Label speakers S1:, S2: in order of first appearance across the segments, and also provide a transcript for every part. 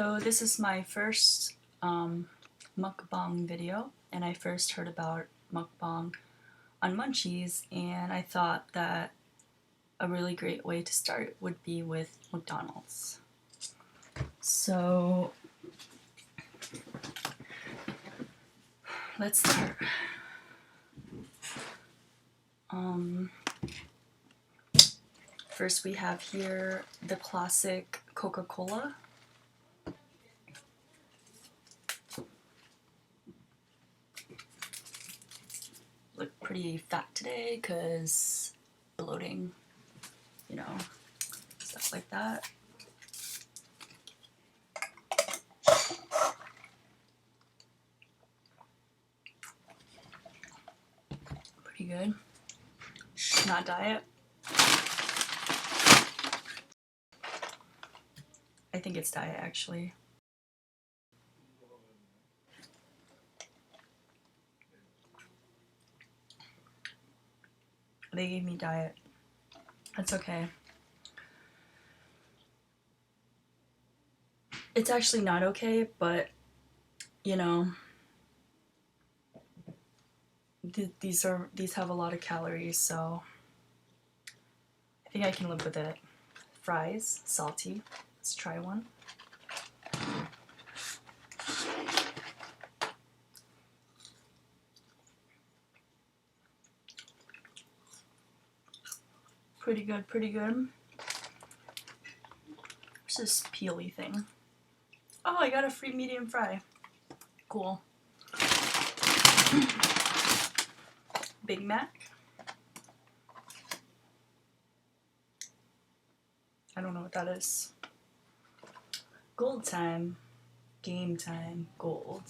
S1: Hello, this is my first mukbang video, and I first heard about mukbang on Munchies, and I thought that a really great way to start would be with McDonald's. So let's start. First we have here the classic Coca-Cola. Look pretty fat today because bloating, you know, stuff like that. Pretty good. Not diet. I think it's diet actually. They gave me diet. That's okay. It's actually not okay, but you know, these have a lot of calories, so I think I can live with it. Fries, salty. Let's try one. Pretty good, pretty good. What's this peely thing? Oh, I got a free medium fry. Cool. Big Mac. I don't know what that is. Gold time. Game time. Gold.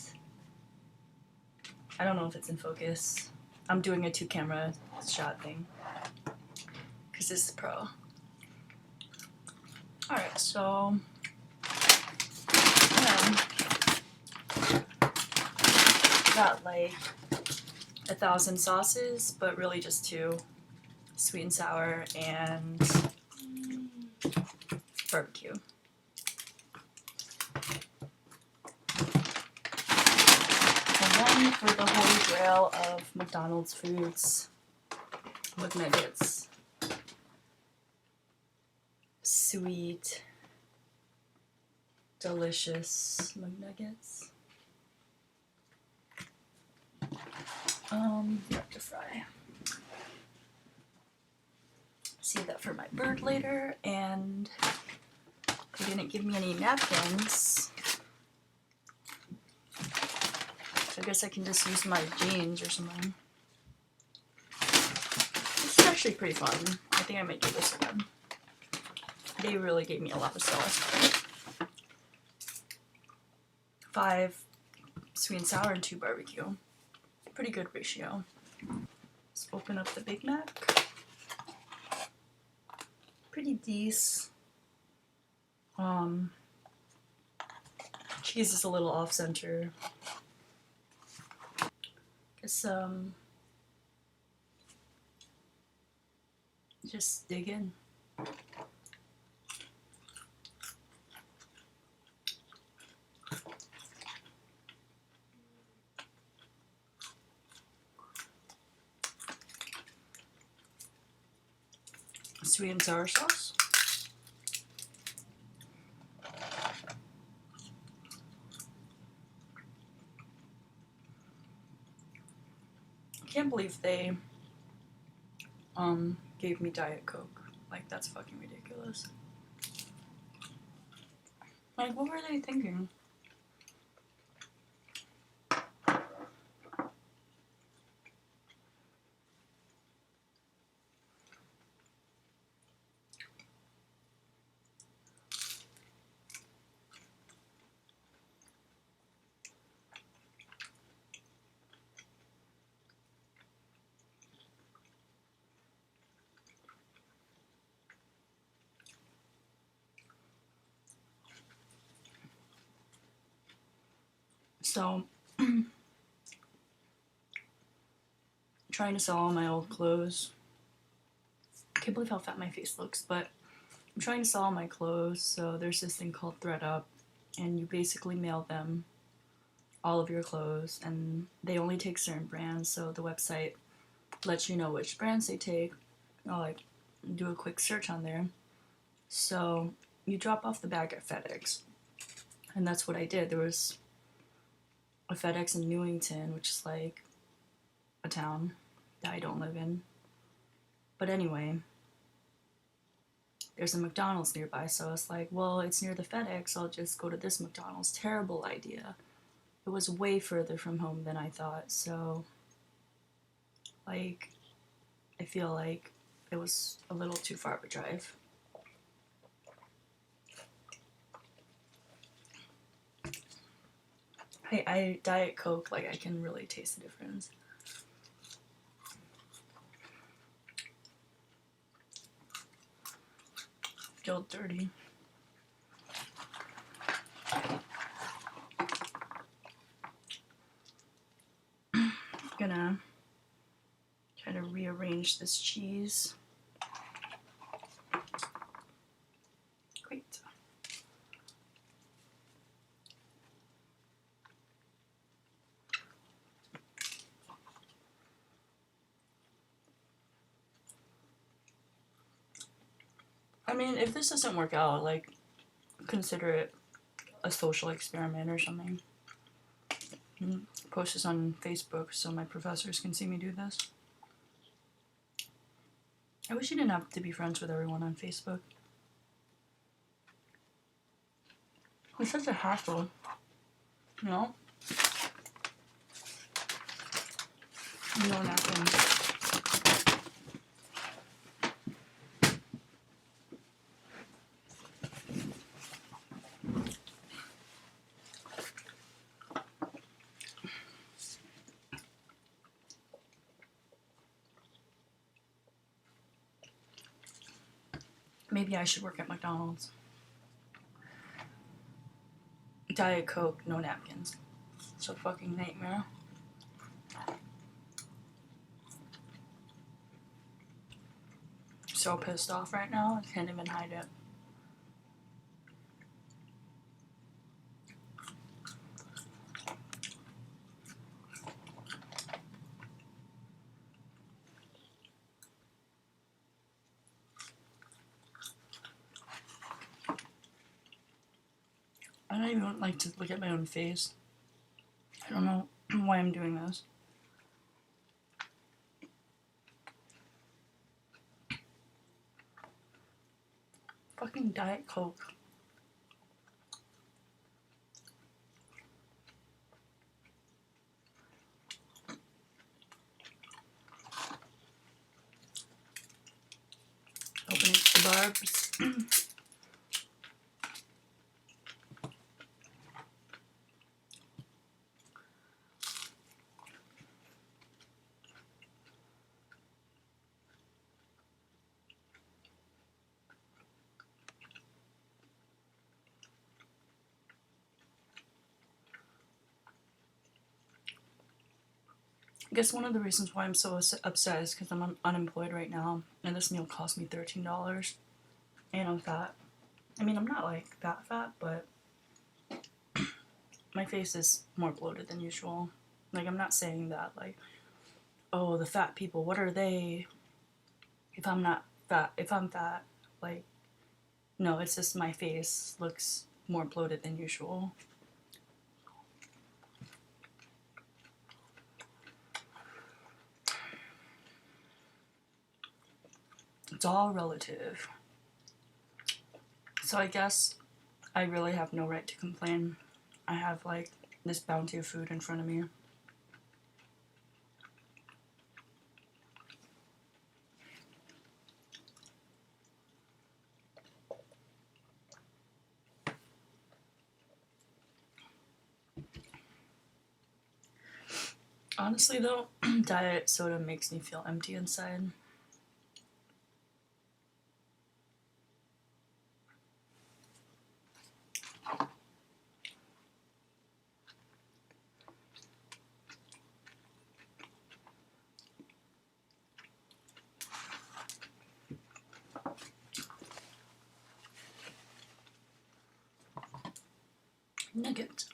S1: I don't know if it's in focus. I'm doing a 2-camera shot thing. Because this is pro. Alright, so got like 1,000 sauces, but really just 2. Sweet and sour and barbecue. And then for the holy grail of McDonald's foods, McNuggets. Sweet, delicious McNuggets. You have to fry. Save that for my bird later, and they didn't give me any napkins. So I guess I can just use my jeans or something. This is actually pretty fun. I think I might do this again. They really gave me a lot of sauce. 5 sweet and sour and 2 barbecue. Pretty good ratio. Let's open up the Big Mac. Pretty decent. Cheese is a little off center. Guess just dig in. Sweet and sour sauce. I can't believe they gave me Diet Coke. Like, that's fucking ridiculous. Like, what were they thinking? So, trying to sell all my old clothes. I can't believe how fat my face looks, but I'm trying to sell all my clothes, so there's this thing called ThreadUp. and you basically mail them all of your clothes, and they only take certain brands, so the website lets you know which brands they take. I'll like do a quick search on there. So you drop off the bag at FedEx, and that's what I did. There was a FedEx in Newington, which is like a town that I don't live in. But anyway, there's a McDonald's nearby, so I was like, well, it's near the FedEx, I'll just go to this McDonald's. Terrible idea. It was way further from home than I thought, so like I feel like it was a little too far of a drive. I Diet Coke, like I can really taste the difference. Feel dirty. I'm gonna try to rearrange this cheese. Great. I mean, if this doesn't work out, like, consider it a social experiment or something. Post this on Facebook so my professors can see me do this. I wish you didn't have to be friends with everyone on Facebook. It's such a hassle, you know? No napkins. Maybe I should work at McDonald's. Diet Coke, no napkins. It's a fucking nightmare. So pissed off right now, I can't even hide it. I don't even like to look at my own face. I don't know why I'm doing this. Fucking Diet Coke. Opening the barbs. I guess one of the reasons why I'm so upset is because I'm unemployed right now, and this meal cost me $13, and I'm fat. I mean, I'm not like that fat, but my face is more bloated than usual. Like, I'm not saying that, like, oh, the fat people, what are they? If I'm fat, like, no, it's just my face looks more bloated than usual. It's all relative. So I guess I really have no right to complain. I have like this bounty of food in front of me. Honestly though, diet soda makes me feel empty inside. Nugget.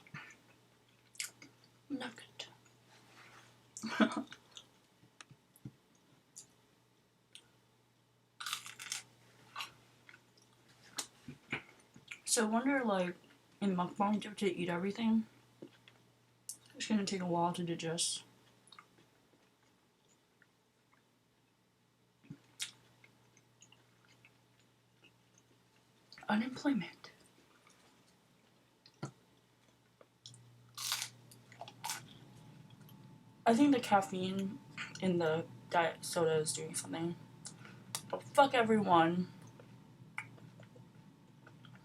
S1: Nugget. So I wonder, like, in mukbang, do you have to eat everything? It's gonna take a while to digest. Unemployment. I think the caffeine in the diet soda is doing something. But fuck everyone.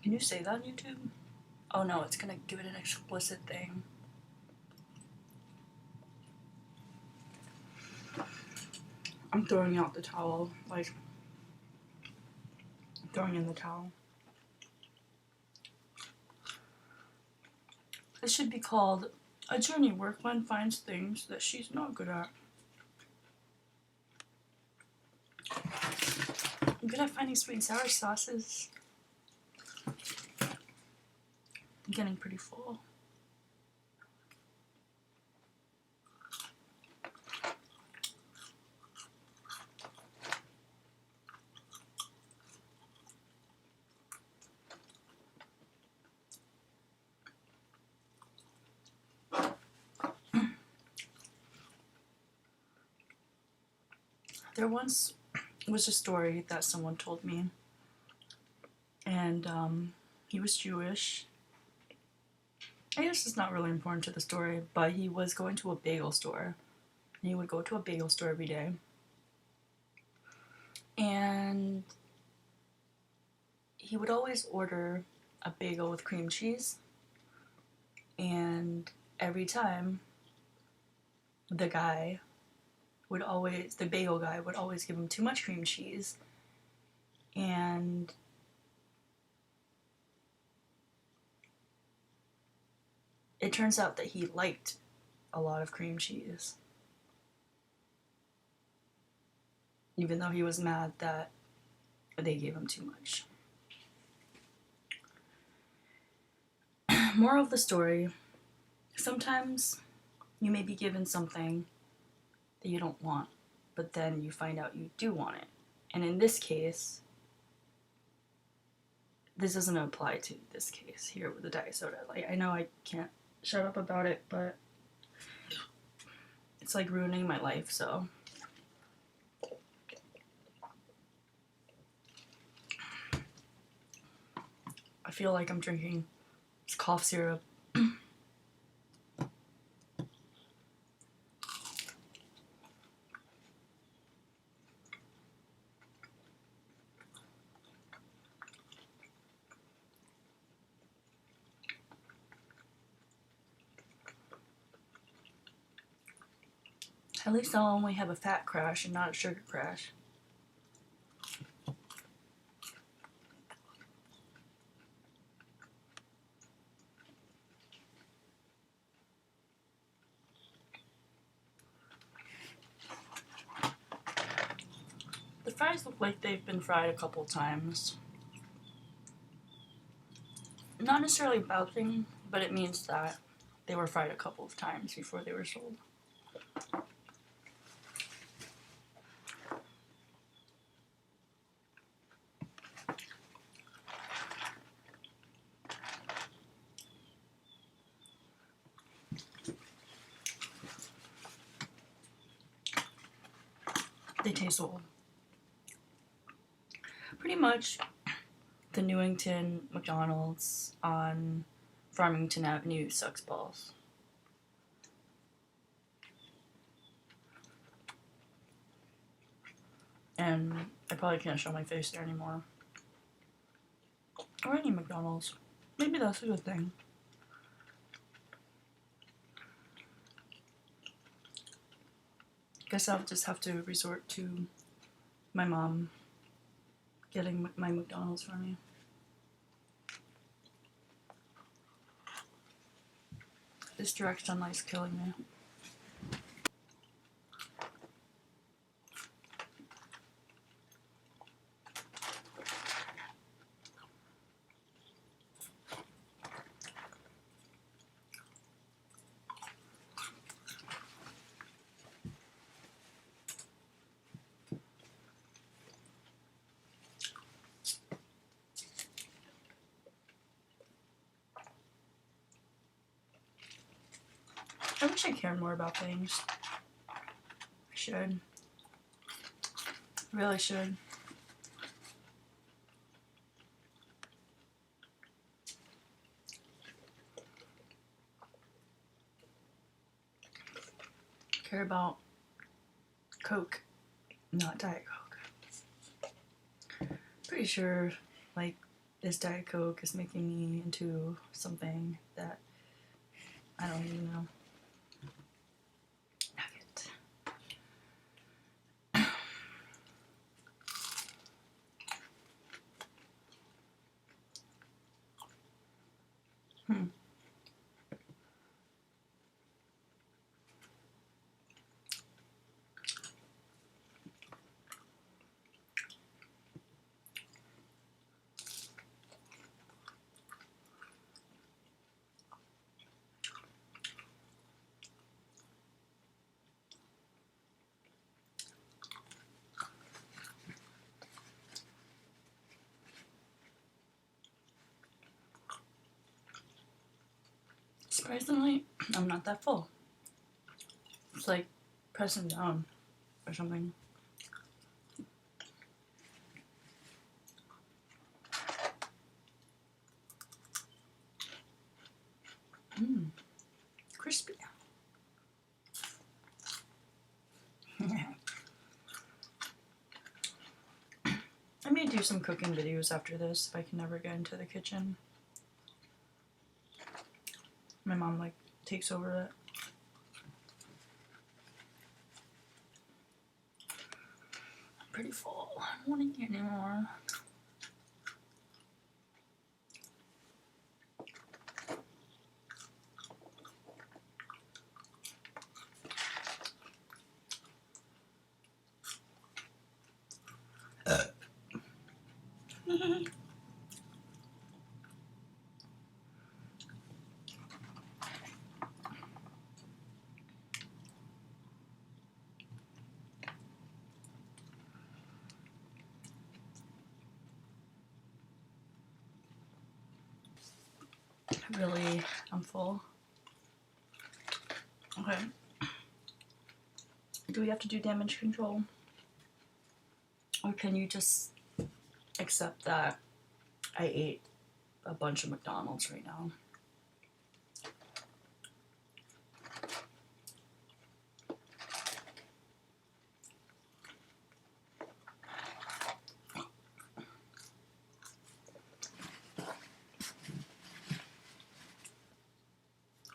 S1: Can you say that on YouTube? Oh no, it's gonna give it an explicit thing. I'm throwing out the towel. Like, throwing in the towel. It should be called A Journey Where Gwen Finds Things That She's Not Good At. I'm good at finding sweet and sour sauces. I'm getting pretty full. There once was a story that someone told me, and he was Jewish. I guess it's not really important to the story, but he was going to a bagel store. And he would go to a bagel store every day. And he would always order a bagel with cream cheese. And every time, the bagel guy would always give him too much cream cheese. And it turns out that he liked a lot of cream cheese. Even though he was mad that they gave him too much. Moral of the story, sometimes you may be given something that you don't want, but then you find out you do want it. And in this case, this doesn't apply to this case here with the diet soda. Like, I know I can't shut up about it, but it's like ruining my life, so. I feel like I'm drinking cough syrup. At least I'll only have a fat crash and not a sugar crash. The fries look like they've been fried a couple times. Not necessarily a bad thing, but it means that they were fried a couple of times before they were sold. They taste old. Pretty much the Newington McDonald's on Farmington Avenue sucks balls. And I probably can't show my face there anymore. Or any McDonald's. Maybe that's a good thing. Guess I'll just have to resort to my mom getting my McDonald's for me. This direct sunlight's killing me. I wish I cared more about things. I should. Really should. Care about Coke, not Diet Coke. Pretty sure, like, this Diet Coke is making me into something that I don't even know. Nugget. Surprisingly, I'm not that full. It's like pressing down or something. Crispy. I may do some cooking videos after this if I can never get into the kitchen. My mom, like, takes over it. I'm pretty full. I don't want to eat anymore. Really, I'm full. Okay. Do we have to do damage control? Or can you just accept that I ate a bunch of McDonald's right now?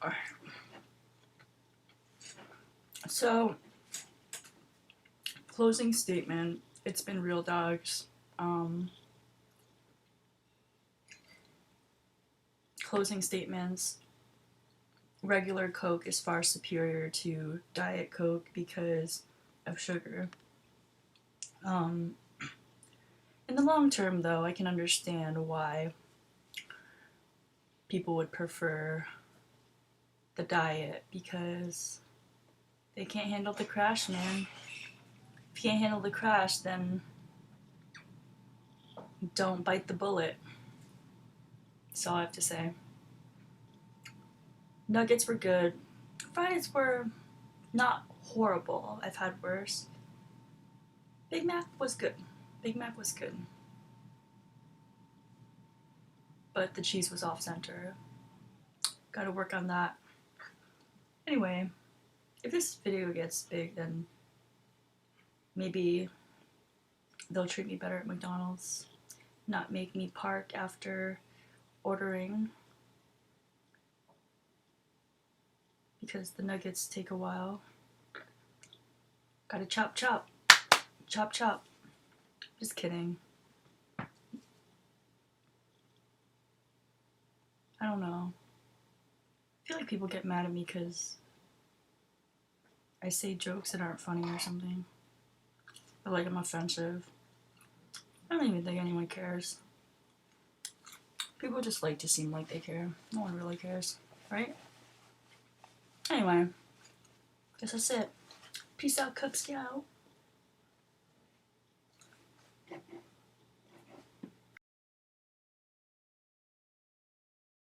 S1: Alright. So, closing statement. It's been real dogs. Closing statements. Regular Coke is far superior to Diet Coke because of sugar. In the long term, though, I can understand why people would prefer the diet because they can't handle the crash, man. If you can't handle the crash, then don't bite the bullet. That's all I have to say. Nuggets were good. Fries were not horrible. I've had worse. Big Mac was good. Big Mac was good. But the cheese was off center. Gotta work on that. Anyway, if this video gets big, then maybe they'll treat me better at McDonald's. Not make me park after ordering. Because the nuggets take a while. Gotta chop chop. Chop chop. Just kidding. I don't know. I feel like people get mad at me because I say jokes that aren't funny or something. Or like I'm offensive. I don't even think anyone cares. People just like to seem like they care. No one really cares, right? Anyway, guess that's it. Peace out, Cub Scout.